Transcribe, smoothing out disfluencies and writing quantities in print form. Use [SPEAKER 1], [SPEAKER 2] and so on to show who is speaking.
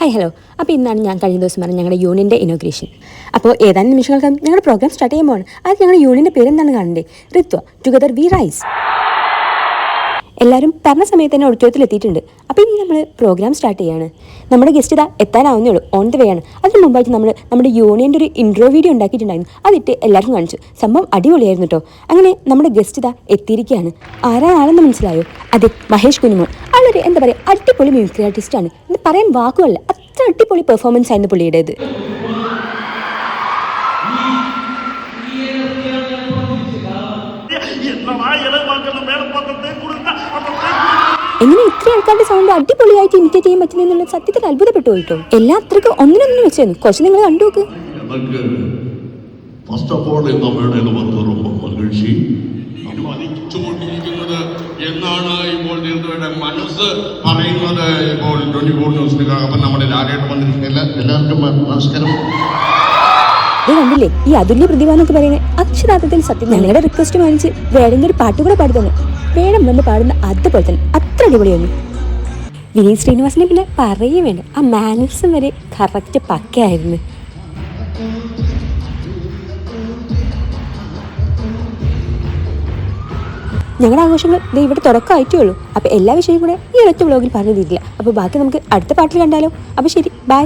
[SPEAKER 1] Hi hello. അപ്പോൾ ഇന്നാണ് ഞാൻ കഴിഞ്ഞ ദിവസം പറഞ്ഞ ഞങ്ങളുടെ യൂണിയൻ്റെ ഇനോഗ്രേഷൻ. അപ്പോൾ ഏതാനും നിമിഷങ്ങൾക്കും ഞങ്ങളുടെ പ്രോഗ്രാം സ്റ്റാർട്ട് ചെയ്യുമ്പോൾ അത് ഞങ്ങളുടെ യൂണിയൻ്റെ പേരെന്താണ് കാണണ്ടേ? Ritva together we rice. എല്ലാവരും പറഞ്ഞ സമയത്ത് തന്നെ ഓഡിറ്റോറിയത്തിൽ എത്തിയിട്ടുണ്ട്. അപ്പോൾ ഇനി നമ്മൾ പ്രോഗ്രാം സ്റ്റാർട്ട് ചെയ്യാണ്. നമ്മുടെ ഗസ്റ്റ് ഇതാ എത്താനാവുന്നേ ഉള്ളൂ, ഓൺ ദ വേ ആണ്. അതിന് മുമ്പായിട്ട് നമ്മൾ നമ്മുടെ യൂണിയൻ്റെ ഒരു ഇൻട്രോ വീഡിയോ ഉണ്ടാക്കിയിട്ടുണ്ടായിരുന്നു. അതിട്ട് എല്ലാവർക്കും കാണിച്ചു. സംഭവം അടിപൊളിയായിരുന്നു കേട്ടോ. അങ്ങനെ നമ്മുടെ ഗസ്റ്റ് ഇതാ എത്തിയിരിക്കുകയാണ്. ആരാണെന്ന് മനസ്സിലായോ? അതെ, മഹേഷ് കുഞ്ഞുമോൻ. ആളൊരു എന്താ പറയുക, അടിപൊളി മ്യൂസിക് ആർട്ടിസ്റ്റാണ്. എന്ന് പറയാൻ വാക്കുകളല്ല, അത്ര അടിപൊളി പെർഫോമൻസ് ആയിരുന്നു പുള്ളിയുടേത്. എങ്ങനെ ഇത്ര ആൾക്കാരുടെ സൗണ്ട് അടിപൊളിയായിട്ട് ഇമിറ്റേറ്റ് ചെയ്യാൻ പറ്റുന്ന സത്യത്തിൽ അത്ഭുതപ്പെട്ടു പോയിട്ടോ. എല്ലാ അത്രയ്ക്ക് ഒന്നിനൊന്നും വെച്ചായിരുന്നു. കുറച്ച് നിങ്ങൾ കണ്ടു നോക്ക്.
[SPEAKER 2] ഫസ്റ്റ് ഓഫ് ഓൾ എന്നാണ് ഇപ്പോൾ തീർച്ചയായിട്ടും മനസ്സ് പറയുന്നത്. ഇപ്പോൾ 24 ന്യൂസിനൊപ്പം നമ്മുടെ ലാലേട്ട് വന്നിരിക്കുന്ന എല്ലാവർക്കും നമസ്കാരം.
[SPEAKER 1] കണ്ടില്ലേ, ഈ അതുല്യ പ്രതിഭ എന്നൊക്കെ പറയുന്നത് അക്ഷരാർത്ഥത്തിൽ സത്യം. ഞങ്ങളുടെ റിക്വസ്റ്റ് മാനിച്ച് വേണമെങ്കിൽ ഒരു പാട്ട് കൂടെ പാടി തന്നെ വേണം. വന്ന് പാടുന്ന അതുപോലെ തന്നെ അത്ര അടിപൊളിയായിരുന്നു. വിനീത് ശ്രീനിവാസനെ പിന്നെ പറയേ വേണ്ട, ആ മാനേഴ്സും വരെ കറക്റ്റ് പക്കയായിരുന്നു. ഞങ്ങളുടെ ആഘോഷങ്ങൾ ഇവിടെ തുടക്കമായിട്ടേ ഉള്ളൂ. അപ്പോൾ എല്ലാ വിഷയവും കൂടെ ഈ ഒരൊറ്റ വ്ലോഗിൽ പറഞ്ഞു തീരില്ല. അപ്പോൾ ബാക്കി നമുക്ക് അടുത്ത പാട്ടിൽ കണ്ടാലോ. അപ്പോൾ ശരി, ബൈ.